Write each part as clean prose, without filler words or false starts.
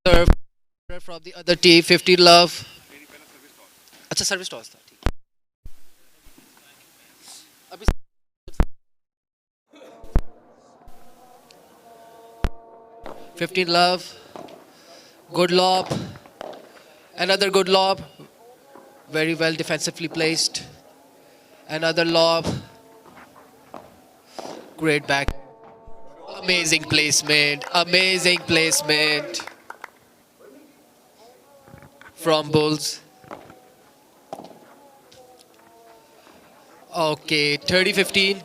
Serve from the other team, 50 love. अच्छा service toss था ठीक. अभी 15 love. Good lob. Another good lob. Very well defensively placed. Another lob. Great back. Amazing placement. Amazing placement from Bulls. Okay, 30-15.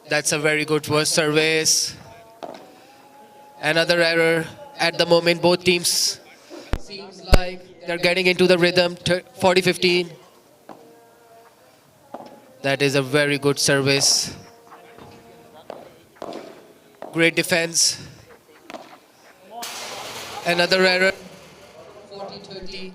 That's a very good first service. Another error. At the moment, both teams seems like they're getting into the rhythm. 40-15. That is a very good service. Great defense. Another error. 40-20.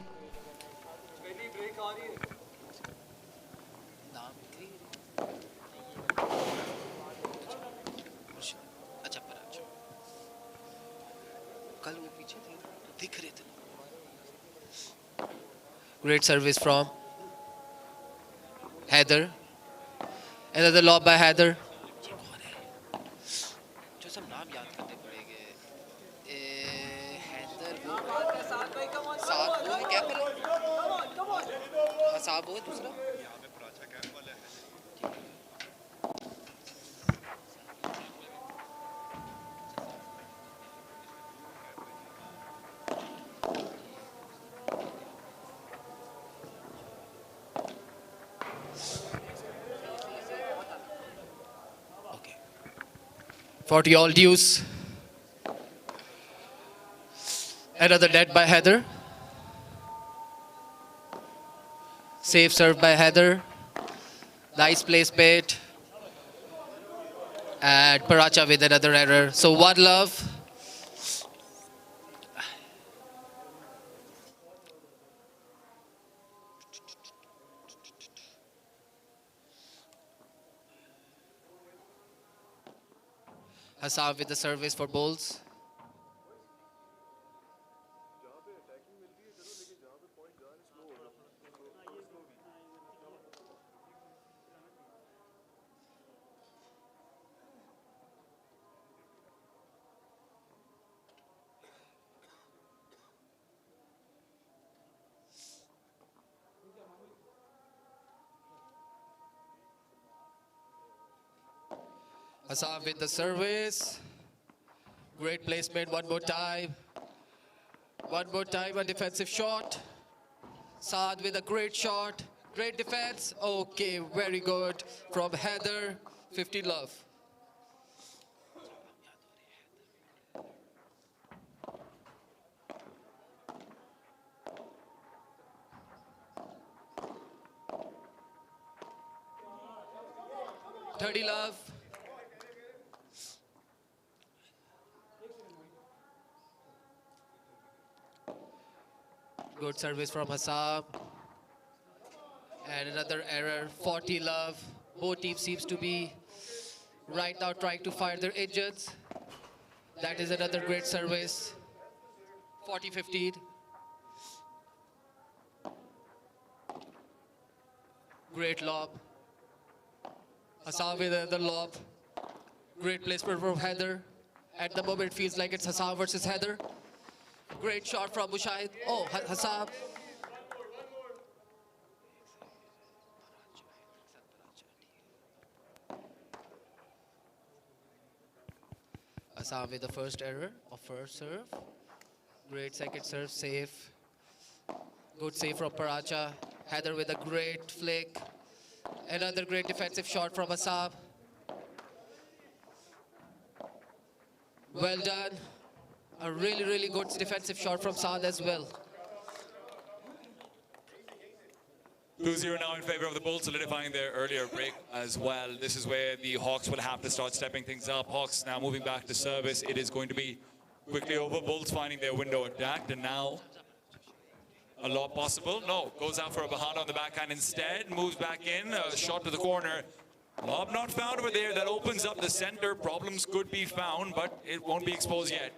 Great service from Heather. Another lob by Heather. जो सब नाम याद करने पड़ेंगे. हैदर साथ वो है क्या हाँ साहब वो है दूसरा. 40 all deuce. Another net by Heather. Safe serve by Heather. Nice placement. And Paracha with another error. So 1 love. Hassan with the service for Bulls. Hassan with the service. Great placement, one more time. One more time, a defensive shot. Saad with a great shot. Great defense. Okay, very good. From Heather, 50 love. $30 love. Good service from Hassan. And another error, 40 love. Both teams seems to be right now trying to fire their engines. That is another great service. 40-15. Great lob. Hassan with another lob. Great placement from Heather. At the moment it feels like it's Hassan versus Heather. Great shot from Mushahid. Oh, Hassan. Hassan with the first error of first serve. Great second serve, safe. Good save from Paracha. Heather with a great flick. Another great defensive shot from Hassan. Well done. A really, really good defensive shot from Saad as well. 2-0 now in favor of the Bulls, solidifying their earlier break as well. This is where the Hawks will have to start stepping things up. Hawks now moving back to service. It is going to be quickly over. Bulls finding their window attacked, and now a lot possible. No, goes out for a Bahana on the backhand instead. Moves back in, shot to the corner. Lob not found over there. That opens up the center. Problems could be found, but it won't be exposed yet.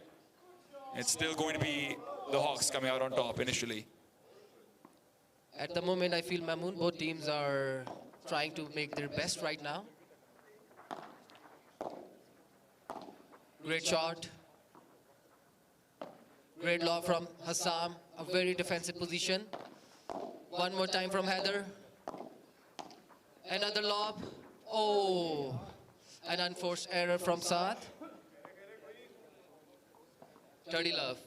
It's still going to be the Hawks coming out on top initially. At the moment, I feel Mamoon, both teams are trying to make their best right now. Great shot. Great lob from Hassam. A very defensive position. One more time from Heather. Another lob. Oh, an unforced error from Saad. Dirty love.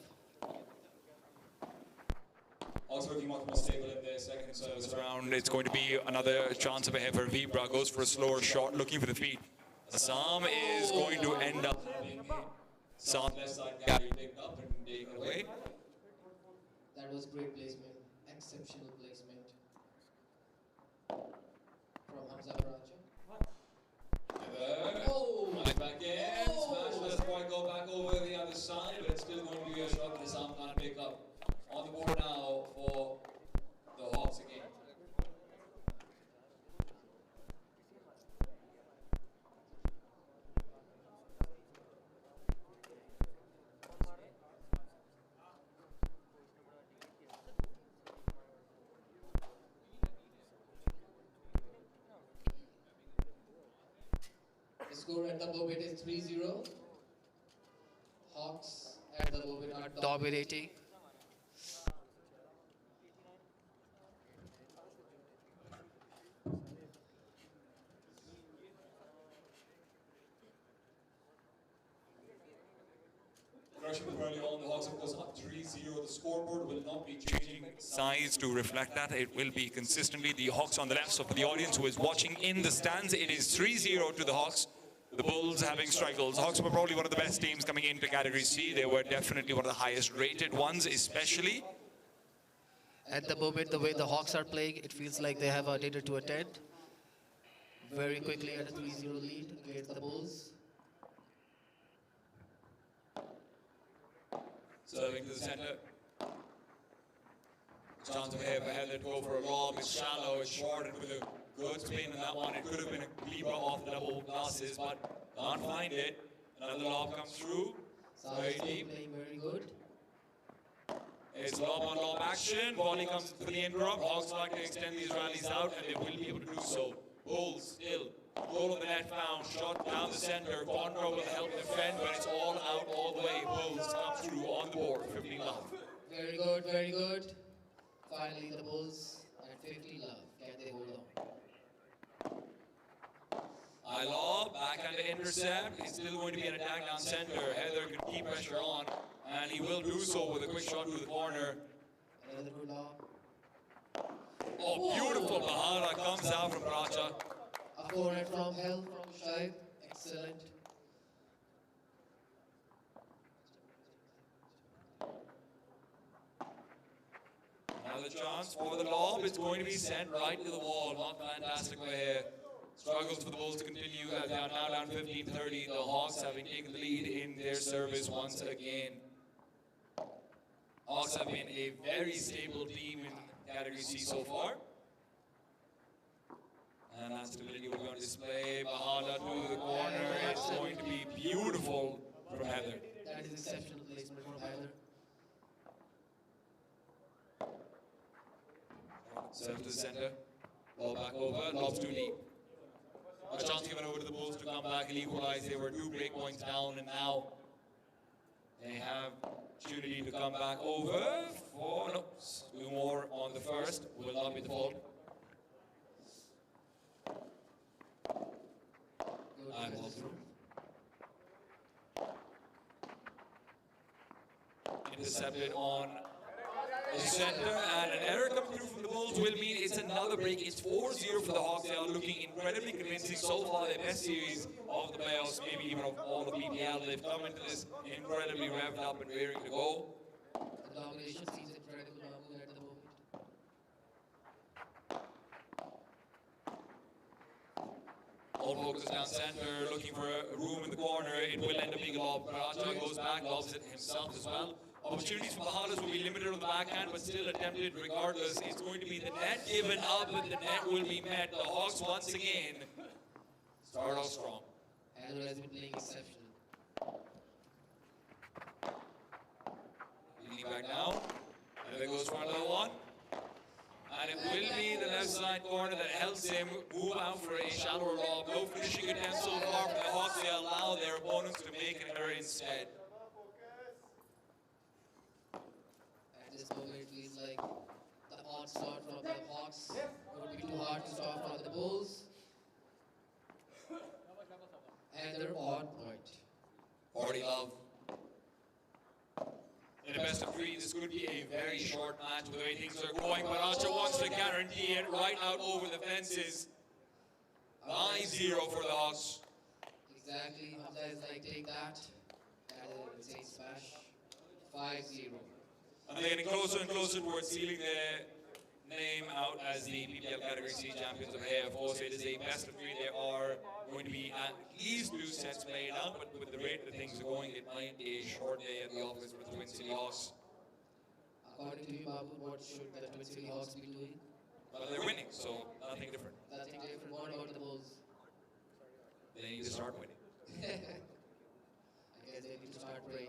Also looking much more stable in their second service round. It's going to be another chance of a hit for Vibra. Goes for a slower shot, looking for the feet. Assam is going to end up having some left side carry picked up and taken away. That was great placement. Exceptional placement from Hamza Paracha. Oh, back in. Smash doesn't quite go back over the other side, but it's still going to be a shot that Assam can't pick up. On the board now for the Hawks again. The score at the Bobit is 3-0. Hawks at the Bobit are top with 80. Rushing early on, the Hawks of course up 3-0. The scoreboard will not be changing size to reflect that. It will be consistently the Hawks on the left. So for the audience who is watching in the stands, it is 3-0 to the Hawks. The Bulls having struggles. Hawks were probably one of the best teams coming into Category C. They were definitely one of the highest rated ones, especially. At the Bobit, the way the Hawks are playing, it feels like they have a dinner to attend. Very quickly at a 3-0 lead against the Bulls. Serving to the center. Chance of Heather to go for a lob. It's shallow, it's short, and with a good spin in that one, it could have been a Libra off the double glasses, but can't find it. Another lob comes through. Very deep. Playing very good. It's lob on lob action. Volley comes for the interrupt. Hawks like to extend these rallies out, and they will be able to do so. Bulls still. Goal of the net found. Shot down the center. Conroe will help defend, but it's all out all the way. Bulls come through on the board. 15 love. Very good, very good. Finally, the Bulls at 50 love. Can they hold on? High lob, backhand to intercept. It's still going to be an attack down center. Heather can keep pressure on, and he will do so with a quick shot to the corner. Another good lob. Oh, beautiful Bahara comes out from Pracha. A forehand from Hell from Shaib. Excellent. Another chance for the lob. It's going to be sent right to the wall. Not fantastic way here. Struggles for the Bulls to continue as they are now down 15-30. The Hawks having taken the lead in their service once again. Hawks have been a very stable team in Category C so far. And that stability will be on display. Bahada to the corner. It's going to be beautiful from Heather. That is exceptional placement from Heather. Serve to the center. Ball back over. Lobs too deep. A chance given over to the Bulls to come back and equalize. They were 2 break points down, and now they have opportunity to come back over for 2 more on the first. Will not be the fault. I ball through. Intercepted on the center, and an error coming through from the Bulls will mean it's another break. It's 4-0 for the Hawks. They are looking incredibly convincing so far. Their best series of the playoffs, maybe even of all the PPL. They've come into this incredibly revved up and raring to go. The domination seems incredible at the moment. All focus down center, looking for a room in the corner. It will end up being a lob. Paracha goes back, lobs it himself as well. Opportunities for Bahadas will be limited on the backhand, but still attempted regardless. It's going to be the net given up, and the net will be met. The Hawks once again Start off strong. Heather has been playing exceptional. Leaning back down. And there goes for another one. And it will be the left side corner that helps him move out for a shallower lob. No finishing attempt so far from the Hawks. They allow their opponents to make an error instead. At this moment, it feels like the onslaught from the Hawks would be too hard to stop from the Bulls. And they're on point. Party love. In a best of three, this could be a very short match with the way things are going, but Archer wants to guarantee it right out over the fences. 9-0 for the Hawks. Exactly. Hamza is like, take that. That is an insane smash. 5-0. And they're getting closer and closer towards sealing their name out as the PPL Category C champions of here. Of course, it is a best of three. There are going to be at least 2 sets played out, but with the rate that things are going, it might be a short day at the office for the Twin City Hawks. According to you, Babu, what should the Twin City Hawks be doing? Well, they're winning, so nothing different. Nothing different. What about the Bulls? They need to start winning. I guess they need to start praying.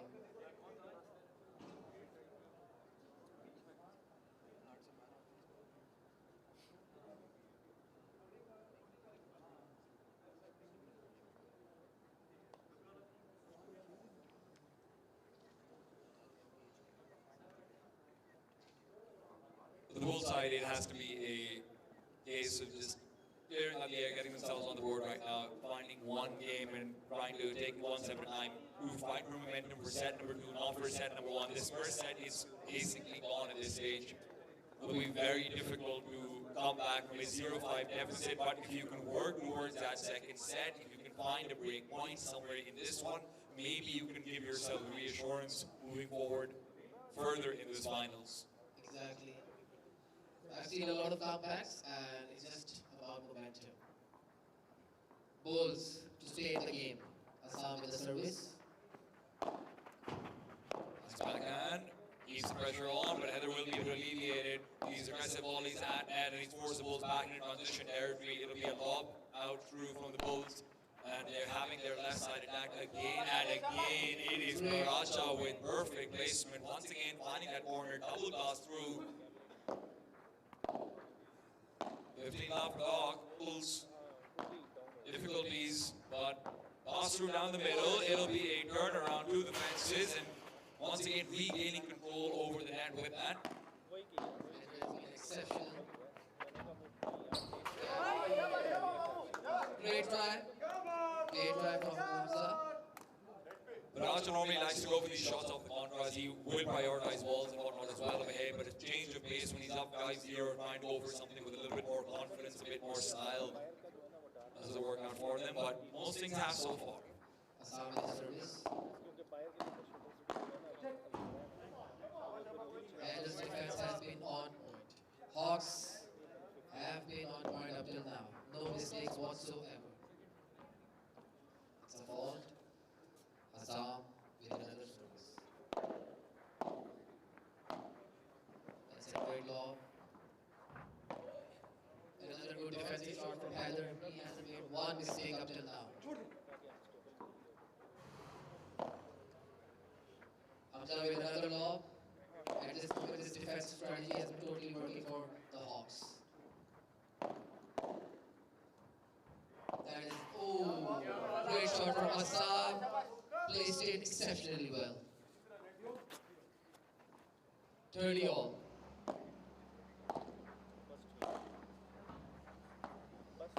For the Bulls side, it has to be a case of just clearing out the air, getting themselves on the board right now, finding one game and trying to take it one step at a time, find momentum for set number 2, not for set number 1. This first set is basically gone at this stage. It will be very difficult to come back from a 0-5 deficit, but if you can work towards that second set, if you can find a break point somewhere in this one, maybe you can give yourself reassurance moving forward further in this finals. Exactly. I've seen a lot of comebacks, and it's just about momentum. Bulls to stay in the game. Assam with the service. Nice backhand. Keeps the pressure on, but Heather will be able to alleviate it. These aggressive volleys at net, and he's forced the Bulls back into transition territory. It'll be a lob out through from the Bulls. And they're having their left side attack again and again. It is Maracha with perfect placement. Once again, finding that corner, double pass through. 15 love for the Hawk. Bulls difficulties, but pass through down the middle. It'll be a turnaround to the fences, and once again regaining control over the net with that. Exceptional. Great try. Great try from Hamza. But Raja normally likes to go for these shots off the contrast. He will prioritize balls and whatnot as well ahead, but a change of pace when he's up 5-0, trying to go for something with a little bit more confidence, a bit more style. Doesn't work out for them, but most things have so far. Assam with the service. And this defense has been on point. Hawks have been on point up till now. No mistakes whatsoever. It's a fault. Assam with another service. That's a great lob. Another good defensive shot from Heather. He hasn't made one mistake up till now. Hamza with another lob. At this moment, this defensive strategy has been totally working for the Hawks. That is, oh, great shot from Assam. Placed it exceptionally well. 30 all.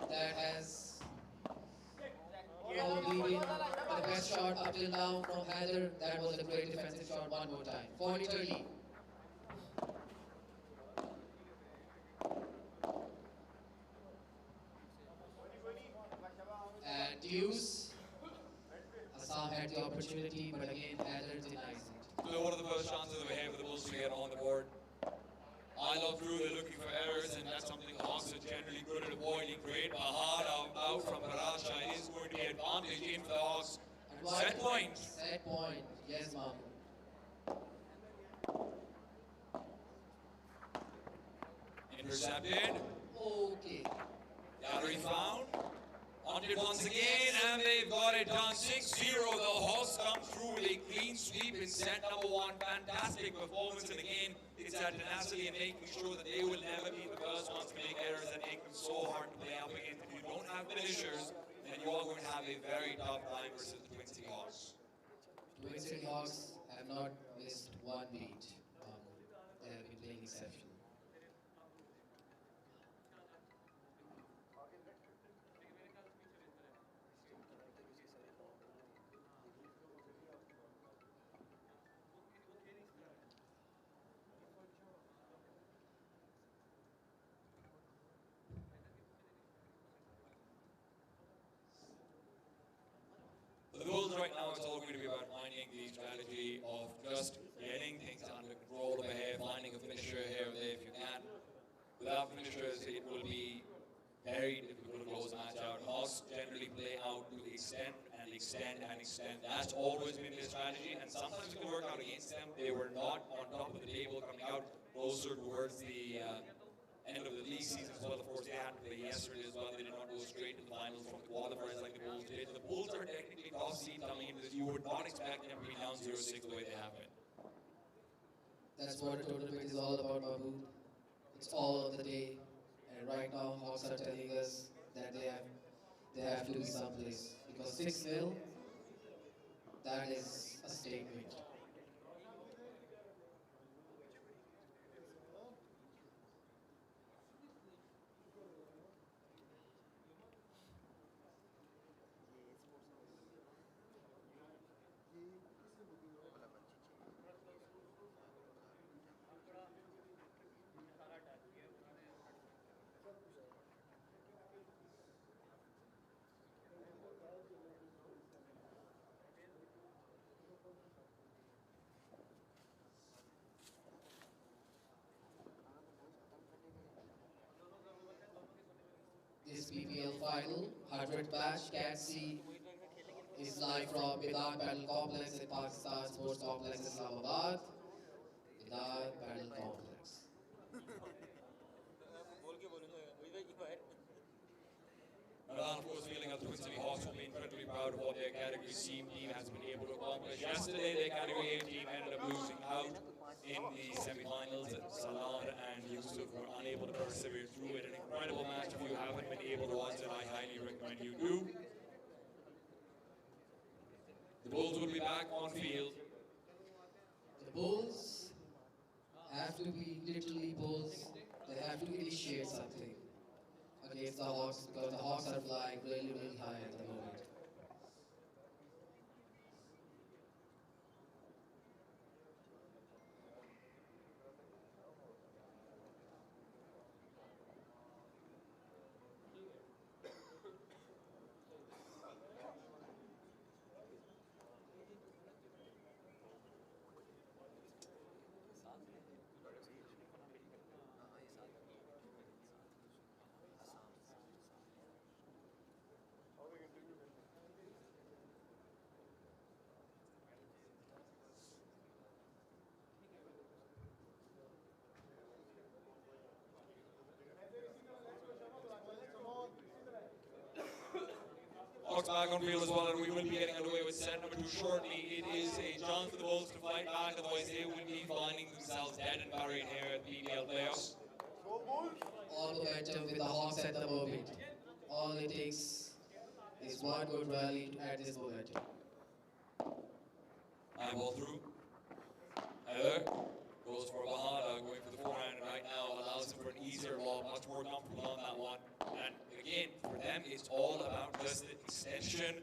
That has probably been the best shot up till now from Heather. That was a great defensive shot one more time. 40-30. And deuce. Assam had the opportunity, but again, Heather denies it. So one of the first chances that we have for the Bulls to get on the board. I love through, they're looking for errors, and that's something the Hawks are generally good at avoiding. Great Bahar out from Paracha. It is going to be advantage in for the Hawks. Set point. Set point. Yes, ma'am. Intercepted. Okay. Gallery found. Hunted once again, and they've got it done 6-0. The Hawks come through with a clean sweep in set number one. Fantastic performance, and again, it's that tenacity and making sure that they will never be the first ones to make errors that make them so hard to play up against. If you don't have finishers, then you are going to have a very tough time versus the Twin City Hawks. Twin City Hawks have not missed one beat. They have been playing exceptional. For the Bulls right now, it's all going to be about finding the strategy of just getting things under control over here, finding a finisher here and there if you can. Without finishers, it will be very difficult to close the match out. Hawks generally play out to extend and extend and extend. That's always been their strategy, and sometimes it can work out against them. They were not on top of the table coming out closer towards the end of the league season as well. Of course, they had to play yesterday as well. They did not go straight to the finals from the qualifiers like the Bulls did. The Bulls are technically top seed coming into this. You would not expect them to be down 0-6 the way they have been. That's what a tournament is all about, Babu. It's all on the day. And right now, Hawks are telling us that they have to be someplace. Because 6-0, that is a statement. This PPL final, 100th match, Cat C is live from Bidan Battle Complex in Pakistan Sports Complex, Islamabad. Bidan Battle Complex. And of course, feeling that the Twin City Hawks will be incredibly proud of what their Category C team has been able to accomplish. Yesterday, their Category A team ended up losing out in the semi-finals. Salah and Yusuf were unable to persevere through it. An incredible match. If you haven't been able to watch it, I highly recommend you do. The Bulls will be back on field. The Bulls have to be literally Bulls. They have to initiate something against the Hawks because the Hawks are flying really, really high at the moment. Hawks back on field as well, and we will be getting underway with set number 2 shortly. It is a chance for the Bulls to fight back, otherwise they will be finding themselves dead and buried here at PPL playoffs. All momentum with the Hawks at the moment. All it takes is one good rally to add this momentum. Eyeball through. Heather goes for Bahada, going for the forehand right now, allows him for an easier lob, much more comfortable on that one. And again, for them, it's all about just the extension,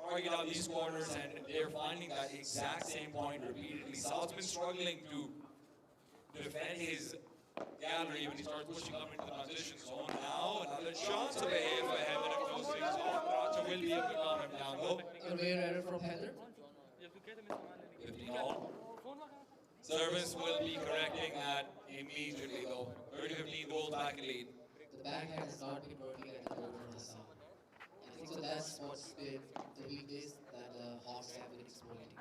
target out these corners, and they're finding that exact same point repeatedly. Saad's been struggling to defend his gallery when he starts pushing up into the transition zone. Now, another chance over here for Heather to close things off. Racha will be able to calm him down, though. A rare error from Heather. 15 all. Service will be correcting that immediately, though. 30-15, Bulls back in lead. The backhand has not been working at the moment for Hassan. I think so that's what's been the weakness that the Hawks have been exploiting.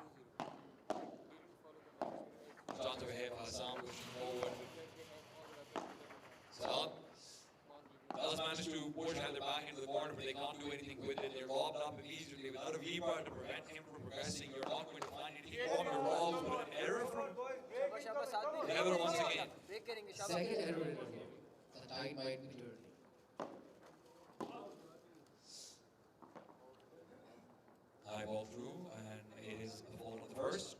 Shots over here for Hassan, pushing forward. Saad does manage to push push either back into the corner, but they can't do anything with it. They're lobbed up immediately without a V-bar to prevent him from progressing. You're not going to find anything wrong with Robs, but an error from Heather once again. Second error in a row. The tide might be turning. High ball through, and it is the fault of the first.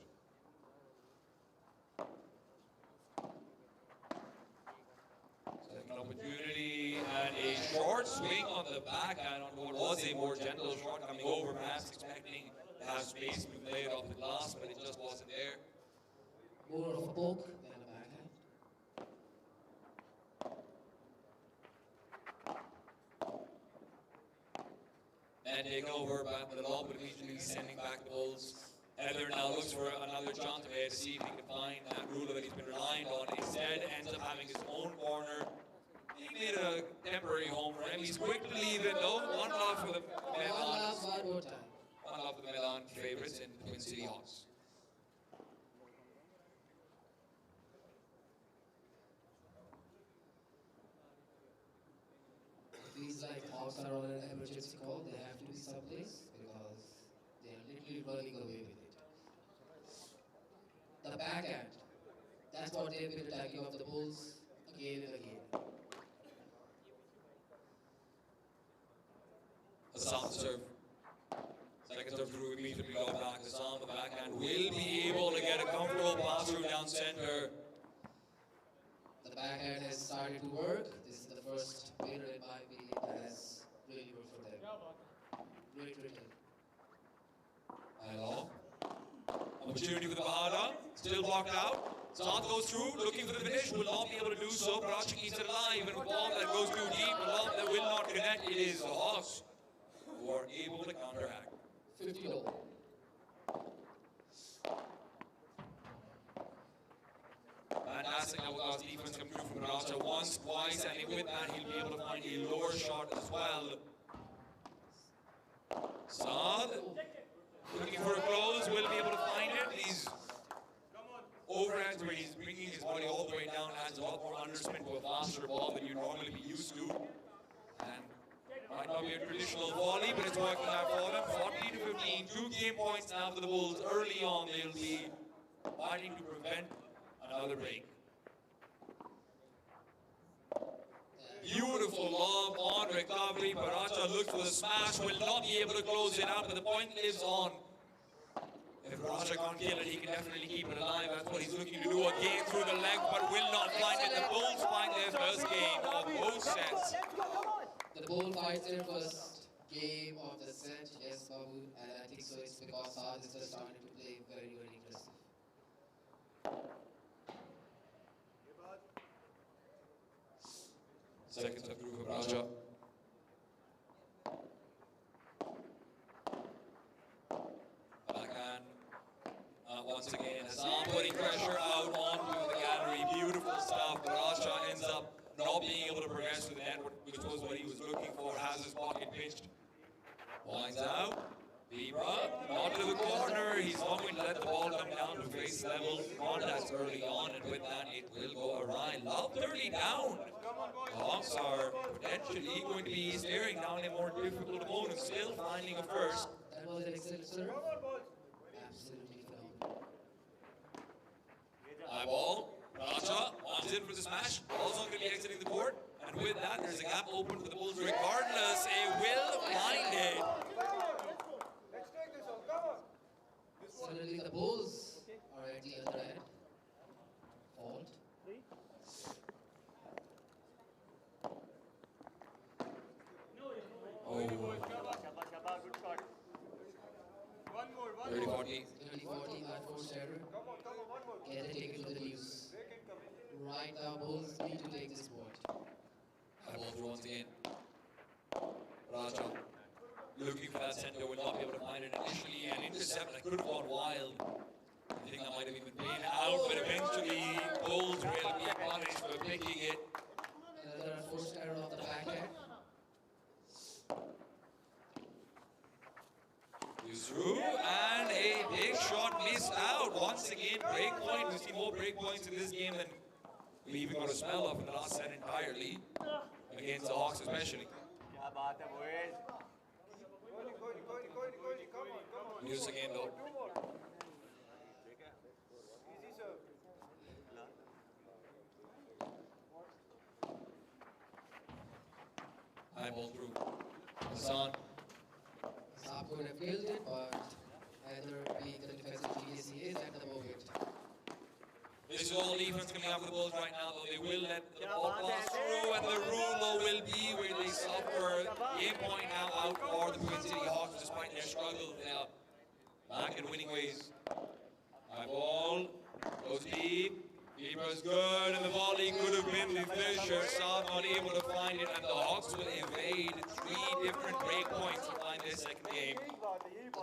Second opportunity, and a short swing on the backhand on what was a more gentle shot coming over, perhaps expecting to have space to play it off the glass, but it just wasn't there. More of a poke than a backhand. And take over back with the lob, but immediately sending back the balls. Heather now looks for another chance away to see if he can find that ruler that he's been relying on. Instead, ends up having his own corner. He made a temporary home run. He's quick to leave it though. One love for the Milan. One more time. One love for the Milan favorites in the Twin City Hawks. It feels like Hawks are on an emergency call. They have to be someplace because they are literally running away with it. The backhand. That's what they've been attacking of the Bulls again and again. Hassan serve. Second serve through immediately go back. Hassan, the backhand, will be able to get a comfortable pass through down center. The backhand has started to work. This is the first winner in my opinion that has really worked for them. Great return. Hello. Opportunity for the Bahada. Still blocked out. Saad goes through, looking for the finish. Will not be able to do so. Prachi keeps it alive. And a ball that goes too deep. A lob that will not connect. It is the Hawks who are able to counteract. 50-0. Fantastic Avogaz defense come through from Raja once, twice, and with that he'll be able to find a lower shot as well. Saad looking for a close, will be able to find it. These overhands where he's bringing his body all the way down adds a lot more underspin to a faster ball than you'd normally be used to. And might not be a traditional volley, but it's working out for them. 14 to 15, 2 game points now for the Bulls. Early on, they'll be fighting to prevent another break. Beautiful lob on recovery. Paracha looks for the smash, will not be able to close it out, but the point lives on. If Raja can't kill it, he can definitely keep it alive. That's what he's looking to do again through the leg, but will not find it. The Bulls find their first game of both sets. The Bull fights their first game of the set, yes, Babu, and I think so it's because Saad is just starting to play very, very aggressive. Second step through for Raja. Backhand. Once again, Hassan putting pressure out onto the gallery. Beautiful stuff. Raja ends up not being able to progress with the net, which was what he was looking for. Has his pocket pinched. Winds out. Libra, not to the corner. He's not going to let the ball come down to face level. Contacts early on, and with that, it will go awry. Love 30 down. The Hawks are potentially going to be staring down a more difficult opponent, still finding a first. That was an excellent serve. Absolutely phenomenal. High ball. Raja wants in for the smash. Ball's not going to be exiting the court. And with that, there's a gap open for the Bulls regardless. A will find it. Suddenly the Bulls are at the other end. Fault. Oh. 30-40. 30-40, unforced error. Can they take it to the news? Right now, Bulls need to take this point. High ball through once again. Raja looking for that center, will not be able to find it initially. An intercept that could have gone wild. I think that might have even been out, but eventually Bulls will be punished for picking it. Another unforced error of the backhand. He's through, and a big shot missed out. Once again, break point. We see more break points in this game than we even got a smell of in the last set entirely, against the Hawks especially. Use again though. High ball through. Hassan. Saab could have killed it, but Heather, being the defensive genius he is at the moment, This is all defense coming out for the Bulls right now, though. They will let the ball pass through, and the rule though will be where they suffer. Game point now out for the Twin City Hawks, despite their struggle. They are back in winning ways. High ball, goes deep. Keeper's good, and the volley could have been the finisher. Saab not able to find it, and the Hawks will evade 3 different break points to find their second game.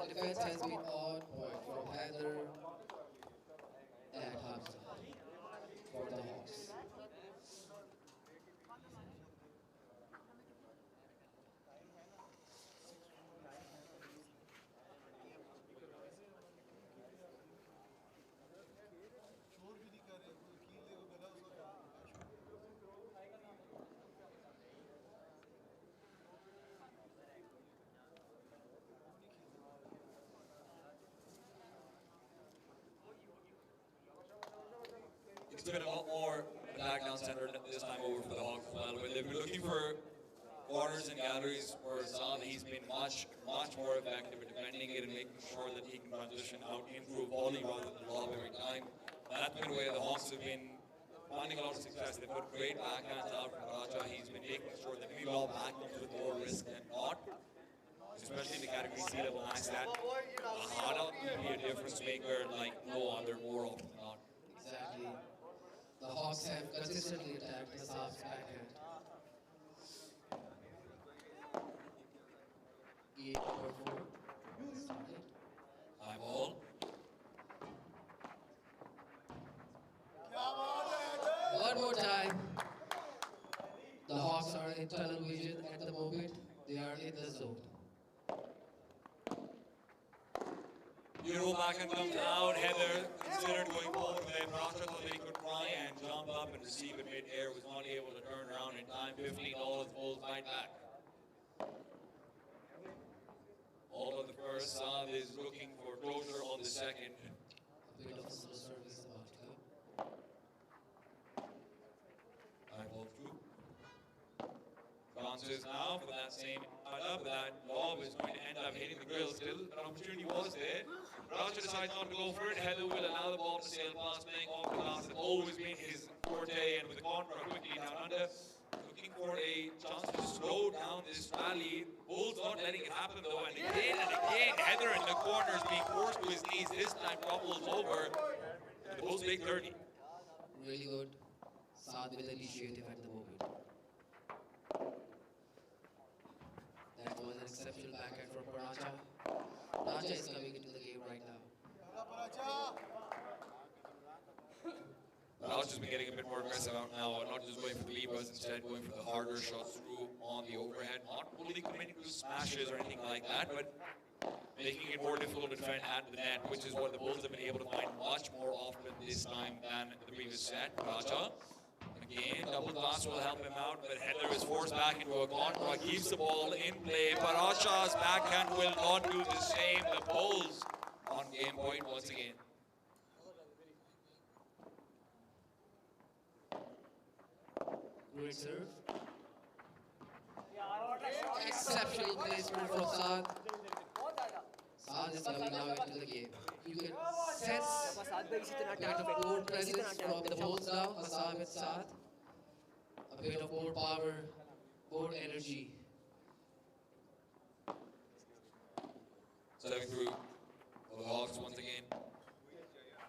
the defense has been on point from Heather and Hamza for the Hawks. It's been a lot more back down center this time over for the Hawks as well, where they've been looking for corners and galleries for Saab. He's been much more effective at defending it and making sure that he can transition out into a volley rather than lob every time. That's been where the Hawks have been finding a lot of success. They've put great backhands out from Raja. He's been making sure that we lob back comes with more risk than not. Especially in the category C level max, that Ahada can be a difference maker like no other more often than not. Exactly. The Hawks have consistently attacked the Saab's backhand. Game number 4 started. High ball. One more time. The Hawks are in tunnel vision at the moment. They are in the zone. Beautiful backhand comes out. Heather considered going forward with it. Rasha thought that he could try and jump up and receive it mid-air. Was not able to turn around in time. $15 Bulls fight back. All of the first. Saab is looking for closure on the second. A bit of a slow service about to come. High ball through. Chances now for that same up. That lob is going to end up hitting the grill. Still, an opportunity was there. Raja decides not to go for it. Heather will allow the ball to sail past, playing off the glass. That's always been his forte, and with the contra quickly down under, looking for a chance to slow down this rally. Bulls not letting it happen though, and again, Heather in the corner is being forced to his knees. This time, trouble is over. And the Bulls make 30. Really good. Saad with the initiative at the moment. That was an exceptional backhand from Paracha. Raja is coming into the game right now. Raja's been getting a bit more aggressive out now, not just going for the levers, instead going for the harder shots through on the overhead. Not fully committing to smashes or anything like that, but making it more difficult to defend at the net, which is what the Bulls have been able to find much more often this time than the previous set. Raja, again, double pass will help him out, but Heather is forced back into a contra, keeps the ball in play. Paracha's backhand will not do the same. The Bulls on game point once again. Great serve. Exceptional placement from Saad. Saad is coming now into the game. You can sense a kind of more presence from the Bulls now. Assam and Saad. A bit of more power, more energy. Serving through for the Hawks once again.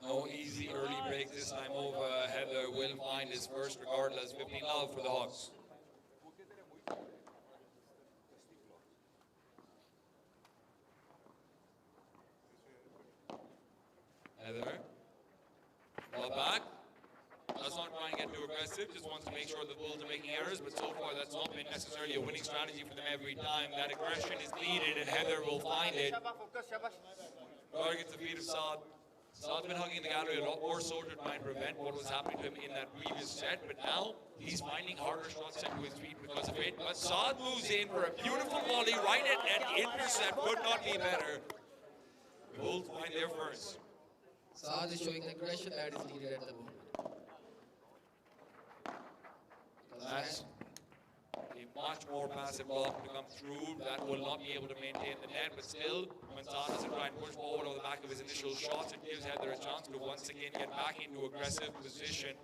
No easy early break this time over. Heather will find his first regardless. 15 love for the Hawks. Heather. Ball back. Does not try and get too aggressive. Just wants to make sure the Bulls are making errors. But so far that's not been necessarily a winning strategy for them every time. That aggression is needed and Heather will find it. Targets the feet of Saad. Saad's been hugging the gallery a lot more so to try and prevent what was happening to him in that previous set, but now he's finding harder shots set to his feet because of it. But Saad moves in for a beautiful volley right at net. Intercept could not be better. The Bulls find their first. Saad is showing the aggression that is needed at the moment. That's a much more passive block to come through. That will not be able to maintain the net, but still, when Saad doesn't try and push forward over the back of his initial shots, it gives Heather a chance to once again get back into aggressive position.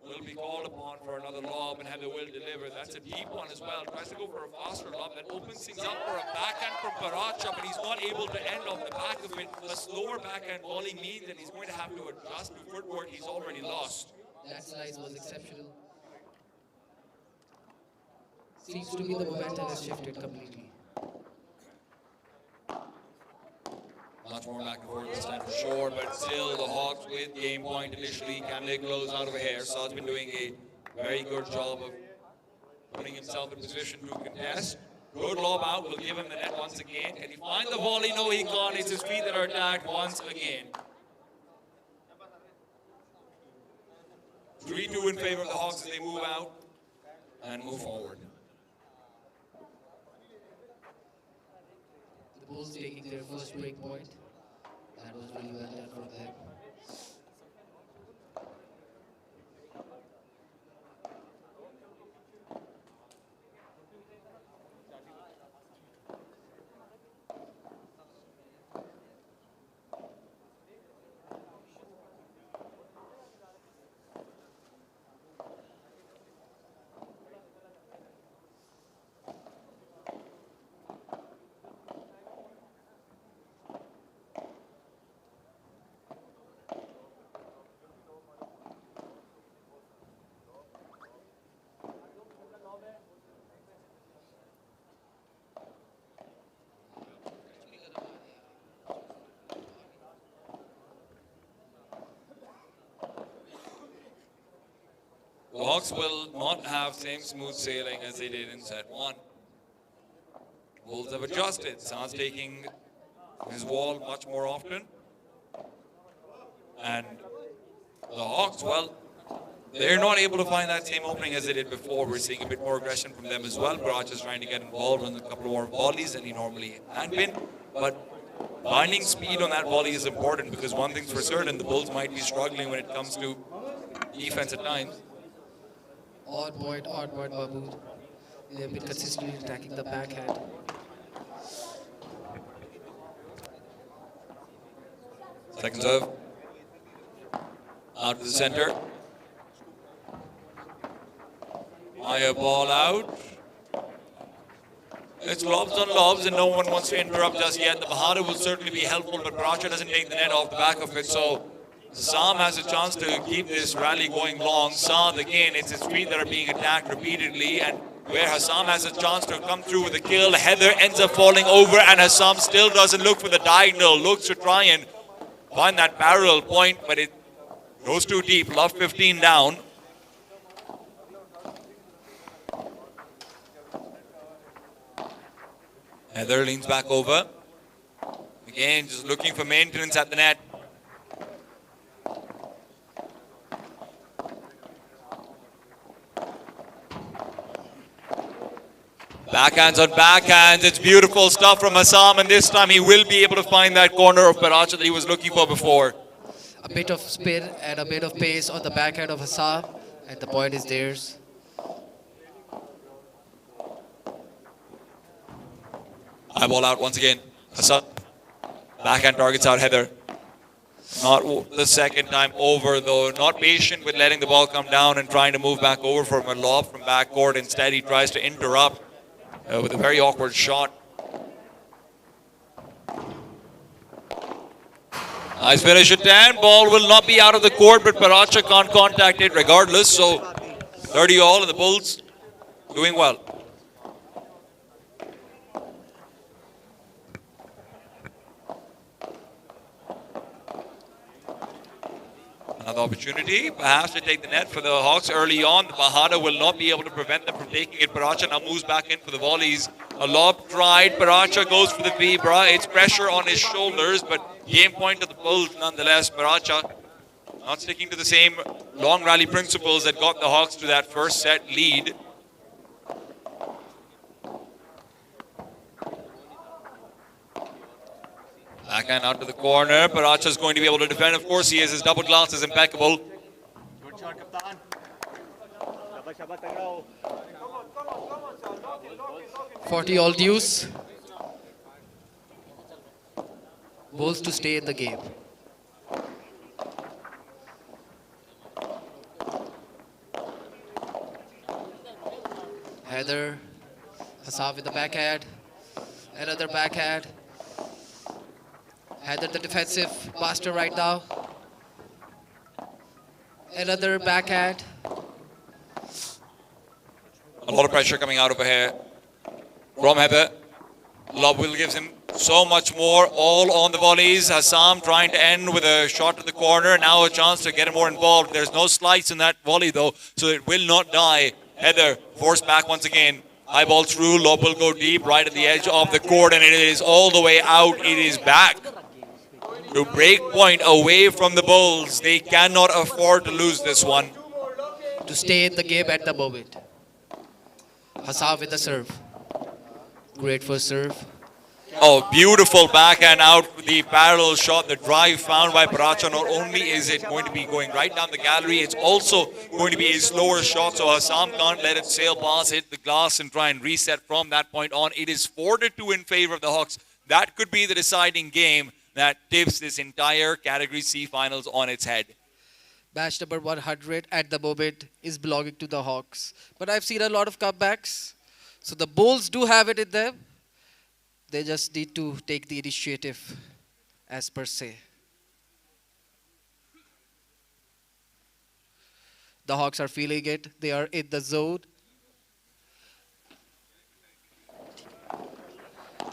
Will be called upon for another lob, and Heather will deliver. That's a deep one as well. Tries to go for a faster lob that opens things up for a backhand from Paracha, but he's not able to end off the back of it. A slower backhand volley means that he's going to have to adjust to footwork he's already lost. That slice was exceptional. Seems to be the momentum has shifted completely. Much more back and forth this time for sure, but still the Hawks with game point initially. Can they close out over here? Saad's been doing a very good job of putting himself in position to contest. Good lob out, will give him the net once again. Can he find the volley? No, he can't. It's his feet that are attacked once again. 3-2 in favor of the Hawks as they move out and move forward. The Bulls taking their first break point. That was really well done from them. The Hawks will not have same smooth sailing as they did in set one. Bulls have adjusted. Saad's taking his wall much more often. And the Hawks, well, they're not able to find that same opening as they did before. We're seeing a bit more aggression from them as well. Baraj is trying to get involved in a couple more volleys than he normally had been. But finding speed on that volley is important because one thing's for certain, the Bulls might be struggling when it comes to defense at times. Odd point, Mahmood. They've been consistently attacking the backhand. Second serve. Out to the center. Higher ball out. It's lobs on lobs and no one wants to interrupt just yet. The Bahada will certainly be helpful, but Pracha doesn't take the net off the back of it, so Sam has a chance to keep this rally going long. Saad again, it's his feet that are being attacked repeatedly, and where Hassam has a chance to come through with a kill, Heather ends up falling over, and Hassam still doesn't look for the diagonal, looks to try and find that parallel point, but it goes too deep. Love 15 down. Heather leans back over. Again, just looking for maintenance at the net. Backhands on backhands. It's beautiful stuff from Hassam, and this time he will be able to find that corner of Paracha that he was looking for before. A bit of spin and a bit of pace on the backhand of Hassam, and the point is theirs. High ball out once again. Hassam. Backhand targets out Heather. Not the second time over, though. Not patient with letting the ball come down and trying to move back over from a lob from backcourt. Instead, he tries to interrupt with a very awkward shot. Nice finish at 10. Ball will not be out of the court, but Paracha can't contact it regardless. So 30 all, and the Bulls doing well. Another opportunity, perhaps to take the net for the Hawks early on. The Bahada will not be able to prevent them from taking it. Paracha now moves back in for the volleys. A lob tried. Baracha goes for the Vibra. It's pressure on his shoulders, but game point to the Bulls nonetheless. Baracha not sticking to the same long rally principles that got the Hawks to that first set lead. Backhand out to the corner. Baracha's going to be able to defend. Of course he is. His double glance is impeccable. 40 all deuce. Bulls to stay in the game. Heather, Hassam with the backhand. Another backhand. Heather the defensive master right now. Another backhand. A lot of pressure coming out over here from Heather. Lob will gives him so much more, all on the volleys. Hassam trying to end with a shot to the corner. Now a chance to get him more involved. There's no slice in that volley though, so it will not die. Heather forced back once again. High ball through, lob will go deep right at the edge of the court, and it is all the way out. It is back to break point away from the Bulls. They cannot afford to lose this one. To stay in the game at the moment. Hassam with the serve. Great first serve. Oh, beautiful backhand out, the parallel shot, the drive found by Baracha. Not only is it going to be going right down the gallery, it's also going to be a slower shot, so Hassam can't let it sail past, hit the glass and try and reset from that point on. It is 4-2 in favor of the Hawks. That could be the deciding game that tips this entire Category C finals on its head. Match number 100 at the moment is belonging to the Hawks. But I've seen a lot of comebacks. So the Bulls do have it in them. They just need to take the initiative as per se. The Hawks are feeling it. They are in the zone.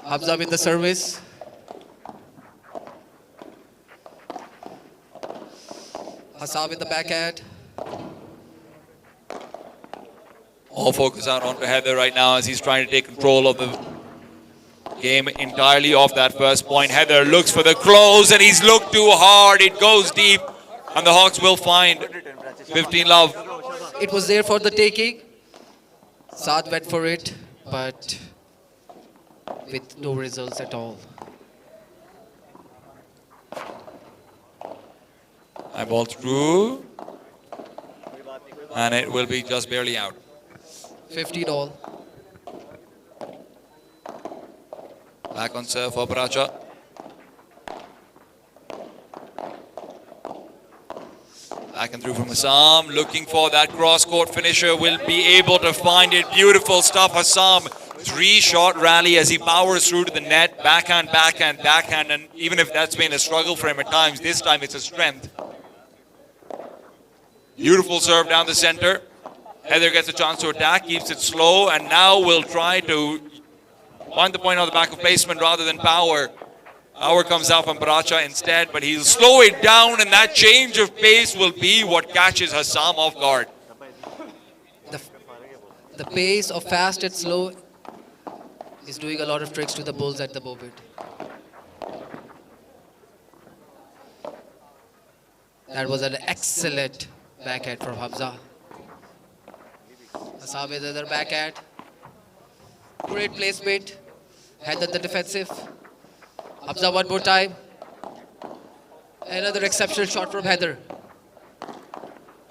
Hamza with the service. Hassam with the backhand. All focus out onto Heather right now as he's trying to take control of the game entirely off that first point. Heather looks for the close and he's looked too hard. It goes deep and the Hawks will find 15 love. It was there for the taking. Saad went for it, but with no results at all. High ball through and it will be just barely out. 15 all. Back on serve for Baracha. Back and through from Hassam. Looking for that cross-court finisher. Will be able to find it. Beautiful stuff. Hassam. 3-shot rally as he powers through to the net. Backhand, backhand, backhand. And even if that's been a struggle for him at times, this time it's a strength. Beautiful serve down the center. Heather gets a chance to attack. Keeps it slow. And now will try to find the point on the back of placement rather than power. Power comes out from Baracha instead, but he'll slow it down, and that change of pace will be what catches Hassam off guard. The pace of fast and slow is doing a lot of tricks to the Bulls at the moment. That was an excellent backhand from Hamza. Hassam with another backhand. Great placement. Heather the defensive. Hamza one more time. Another exceptional shot from Heather.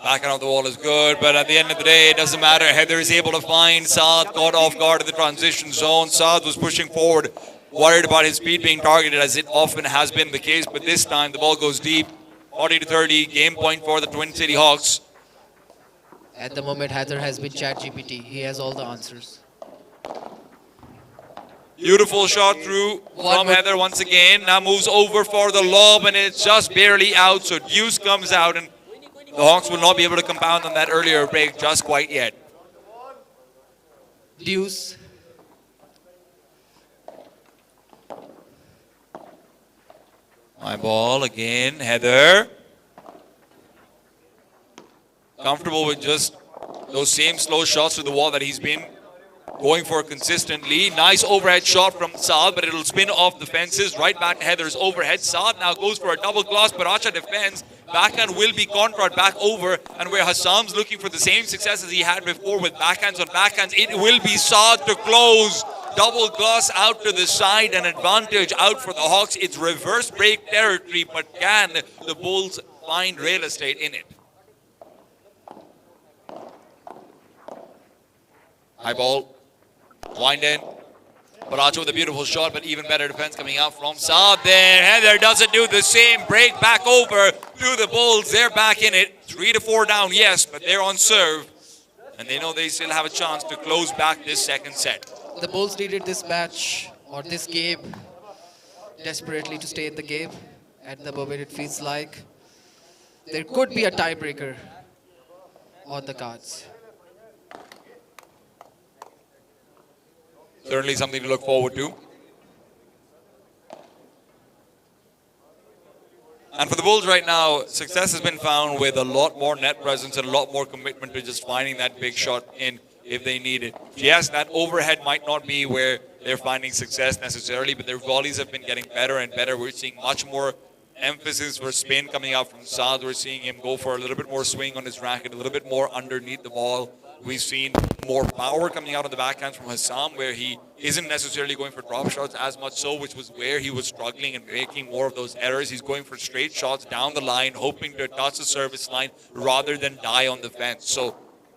Backhand off the wall is good, but at the end of the day, it doesn't matter. Heather is able to find Saad, caught off guard in the transition zone. Saad was pushing forward, worried about his speed being targeted, as it often has been the case, but this time the ball goes deep. 40-30, game point for the Twin City Hawks. At the moment, Heather has been ChatGPT. He has all the answers. Beautiful shot through from Heather once again. Now moves over for the lob, and it's just barely out. So deuce comes out, and the Hawks will not be able to compound on that earlier break just quite yet. Deuce. My ball again, Heather. Comfortable with just those same slow shots to the wall that he's been going for a consistent lead. Nice overhead shot from Saad, but it'll spin off the fences. Right back to Heather's overhead. Saad now goes for a double gloss. Paracha defends. Backhand will be contrared back over. And where Hassam's looking for the same success as he had before with backhands on backhands, it will be Saad to close. Double gloss out to the side, an advantage out for the Hawks. It's reverse break territory, but can the Bulls find real estate in it? High ball. Wind in. Paracha with a beautiful shot, but even better defense coming out from Saad there. Heather doesn't do the same. Break back over to the Bulls. They're back in it. 3-4 down, yes, but they're on serve. And they know they still have a chance to close back this second set. The Bulls needed this match or this game desperately to stay in the game. At the moment, it feels like there could be a tiebreaker on the cards. Certainly something to look forward to. And for the Bulls right now, success has been found with a lot more net presence and a lot more commitment to just finding that big shot in if they need it. Yes, that overhead might not be where they're finding success necessarily, but their volleys have been getting better and better. We're seeing much more emphasis for spin coming out from Saad. We're seeing him go for a little bit more swing on his racket, a little bit more underneath the ball. We've seen more power coming out of the backhands from Hassam, where he isn't necessarily going for drop shots as much so, which was where he was struggling and making more of those errors. He's going for straight shots down the line, hoping to touch the service line rather than die on the fence. So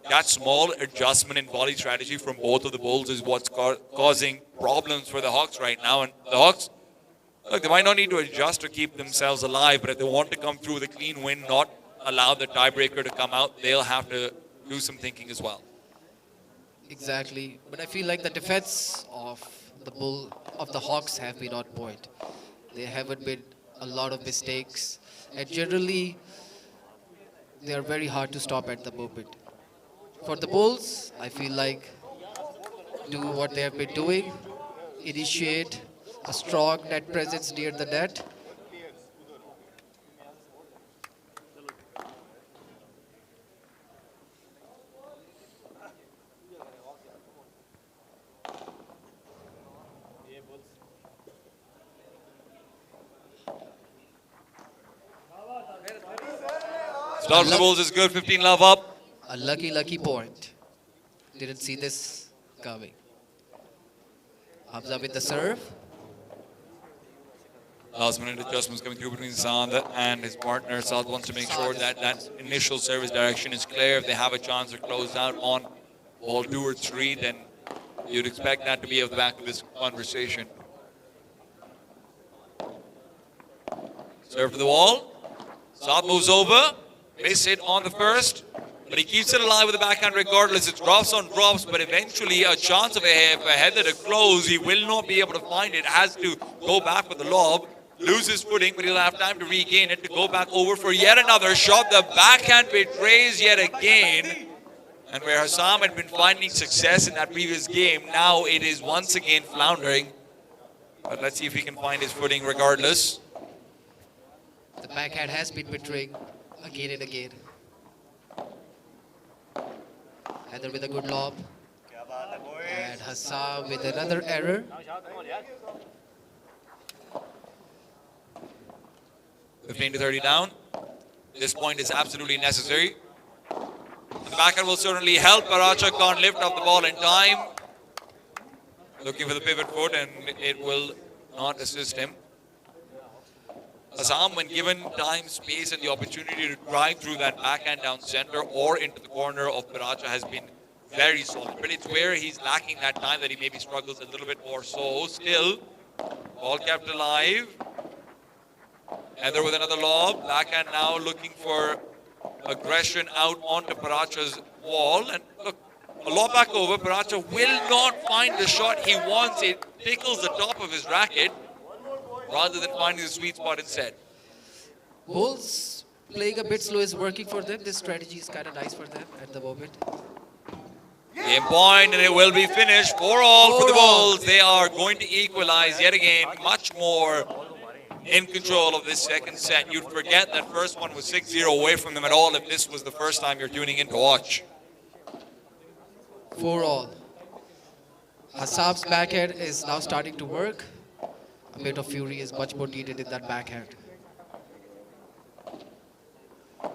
that small adjustment in volley strategy from both of the Bulls is what's causing problems for the Hawks right now. And the Hawks, look, they might not need to adjust to keep themselves alive, but if they want to come through with a clean win, not allow the tiebreaker to come out, they'll have to do some thinking as well. Exactly, but I feel like the defense of the Hawks have been on point. There haven't been a lot of mistakes, and generally they are very hard to stop at the moment. For the Bulls, I feel like do what they have been doing, initiate a strong net presence near the net. Start the Bulls is good, 15 love up. A lucky point. Didn't see this coming. Hamza with the serve. Last minute adjustments coming through between Saad and his partner. Saad wants to make sure that that initial service direction is clear. If they have a chance to close out on ball 2 or 3, then you'd expect that to be at the back of this conversation. Serve to the wall. Saad moves over. Miss hit on the first, but he keeps it alive with the backhand regardless. It's drops on drops, but eventually a chance of a header to close. He will not be able to find it. Has to go back with the lob. Loses footing, but he'll have time to regain it to go back over for yet another shot. The backhand betrays yet again. And where Hassam had been finding success in that previous game, now it is once again floundering. But let's see if he can find his footing regardless. The backhand has been betraying again and again. Heather with a good lob. And Hassam with another error. 15 to 30 down. This point is absolutely necessary. The backhand will certainly help. Paracha can't lift up the ball in time. Looking for the pivot foot, and it will not assist him. Hassam, when given time, space, and the opportunity to drive through that backhand down center or into the corner of Paracha, has been very solid. But it's where he's lacking that time that he maybe struggles a little bit more so. Still, ball kept alive. Heather with another lob. Backhand now looking for aggression out onto Paracha's wall. And look, a lob back over. Paracha will not find the shot he wants. It tickles the top of his racket rather than finding the sweet spot instead. Bulls playing a bit slow is working for them. This strategy is kind of nice for them at the moment. Game point, and it will be finished. 4-all for the Bulls. They are going to equalize yet again, much more in control of this second set. You'd forget that first one was 6-0 away from them at all if this was the first time you're tuning in to watch. 4-all. Hasam's backhand is now starting to work. A bit of fury is much more needed in that backhand.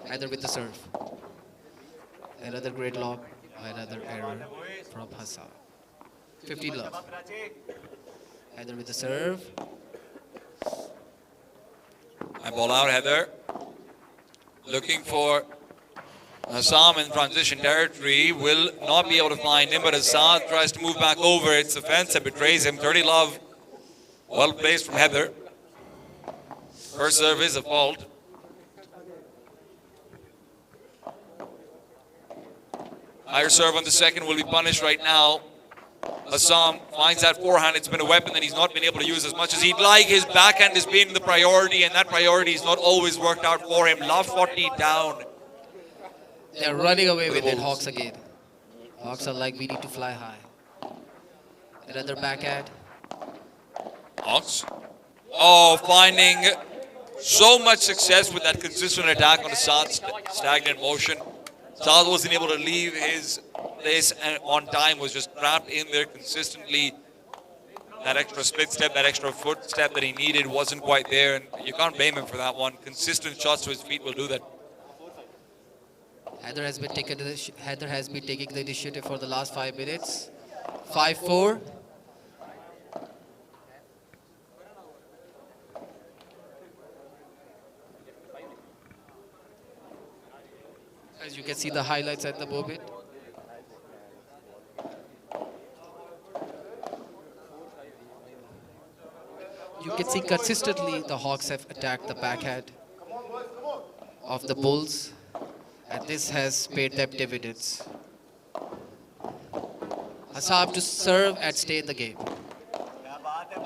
Either with the serve. Another great lob, another error from Hassam. 15 love. Either with the serve. And ball out, Heather. Looking for Hassam in transition territory. Will not be able to find him, but Assad tries to move back over. It's the fence that betrays him. 30 love. Well placed from Heather. Her serve is a fault. Higher serve on the second will be punished right now. Hassam finds that forehand. It's been a weapon that he's not been able to use as much as he'd like. His backhand has been the priority, and that priority has not always worked out for him. Love 40 down. They're running away with it, Hawks again. Hawks are like, we need to fly high. Another backhand. Hawks. Oh, finding so much success with that consistent attack on Assad's stagnant motion. Assad wasn't able to leave his place and on time, was just trapped in there consistently. That extra split step, that extra foot step that he needed wasn't quite there, and you can't blame him for that one. Consistent shots to his feet will do that. Heather has been taking the initiative for the last 5 minutes. 5-4. As you can see the highlights at the moment. You can see consistently the Hawks have attacked the backhand of the Bulls, and this has paid them dividends. Hassam to serve and stay in the game.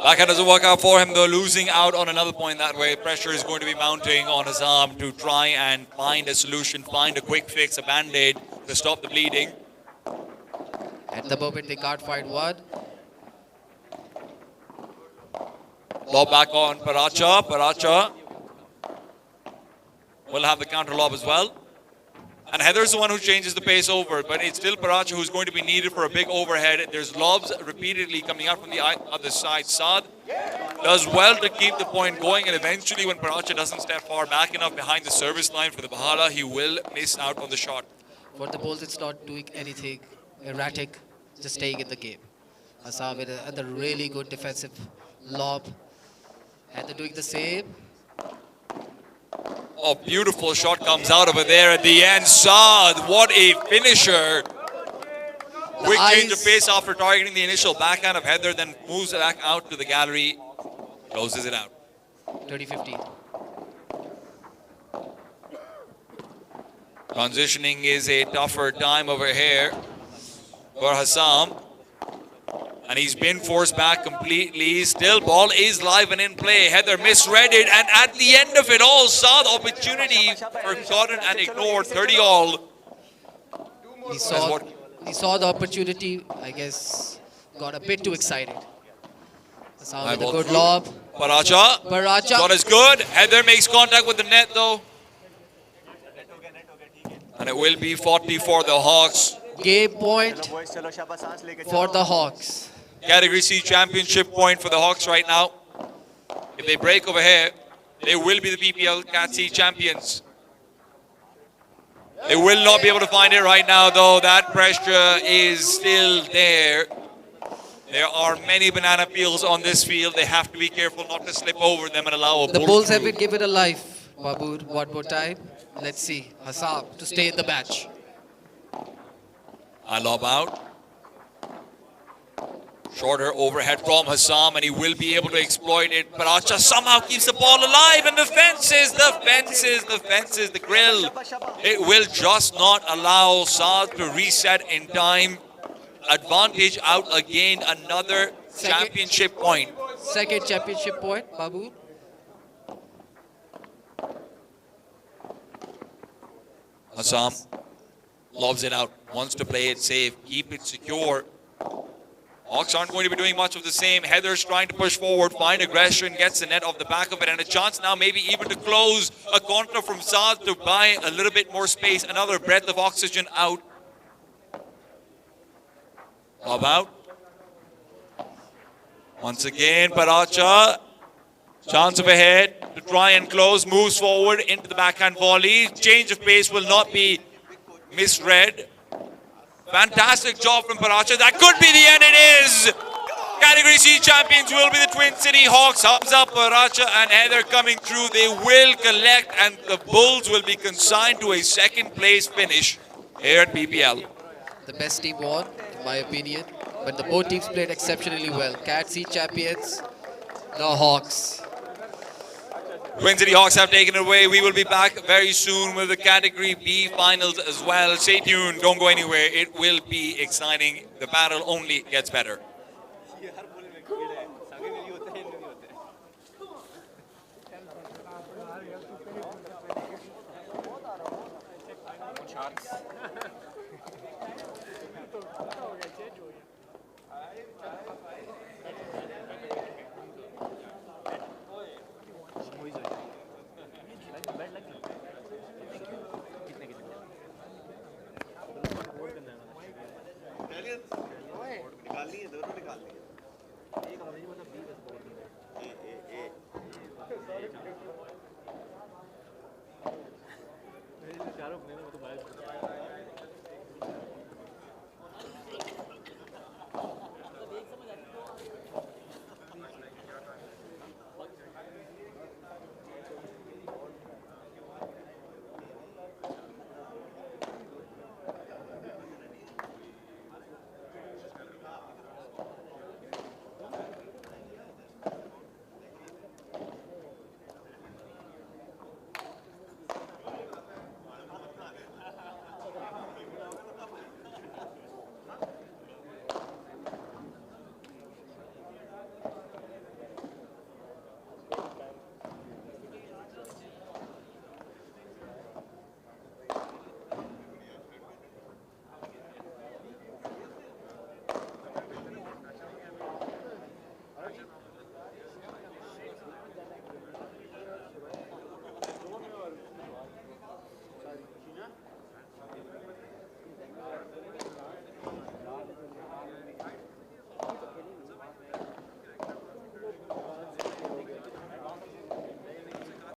Backhand doesn't work out for him, though, losing out on another point that way. Pressure is going to be mounting on Hassam to try and find a solution, find a quick fix, a band-aid to stop the bleeding. At the moment, they can't find one. Lob back on Paracha. Paracha will have the counter lob as well. And Heather's the one who changes the pace over, but it's still Paracha who's going to be needed for a big overhead. There's lobs repeatedly coming out from the other side. Saad does well to keep the point going, and eventually when Paracha doesn't step far back enough behind the service line for the Bahala, he will miss out on the shot. For the Bulls, it's not doing anything erratic, just staying in the game. Hassam with another really good defensive lob. And they're doing the same. Oh, beautiful shot comes out over there at the end. Saad, what a finisher. Quick change of pace after targeting the initial backhand of Heather, then moves back out to the gallery, closes it out. 30-15. Transitioning is a tougher time over here for Hassam. And he's been forced back completely. Still, ball is live and in play. Heather misread it. And at the end of it all, saw the opportunity forgotten and ignored. 30 all. He saw the opportunity, I guess, got a bit too excited. Hassam with a good lob. Paracha. Shot is good. Heather makes contact with the net though. And it will be 40 for the Hawks. Game point for the Hawks. Category C championship point for the Hawks right now. If they break over here, they will be the PPL Cat C champions. They will not be able to find it right now though. That pressure is still there. There are many banana peels on this field. They have to be careful not to slip over them and allow a The Bulls have been given a life. Babu, one more time. Let's see. Hassam to stay in the match. I lob out. Shorter overhead from Hassam, and he will be able to exploit it. Paracha somehow keeps the ball alive, and the grill. It will just not allow Saad to reset in time. Advantage out again, another championship point. Second championship point, Babu. Hassam lobs it out, wants to play it safe, keep it secure. Hawks aren't going to be doing much of the same. Heather's trying to push forward, find aggression, gets the net off the back of it, and a chance now maybe even to close a contra from Saad to buy a little bit more space, another breath of oxygen out. Lob out. Once again, Paracha, chance of a head to try and close, moves forward into the backhand volley. Change of pace will not be misread. Fantastic job from Paracha. That could be the end. It is. Category C champions will be the Twin City Hawks. Thumbs up, Paracha and Heather coming through. They will collect, and the Bulls will be consigned to a second place finish here at PPL. The best team won, in my opinion. But the both teams played exceptionally well. Cat C champions, the Hawks. Twin City Hawks have taken it away. We will be back very soon with the Category B finals as well. Stay tuned. Don't go anywhere. It will be exciting. The battle only gets better.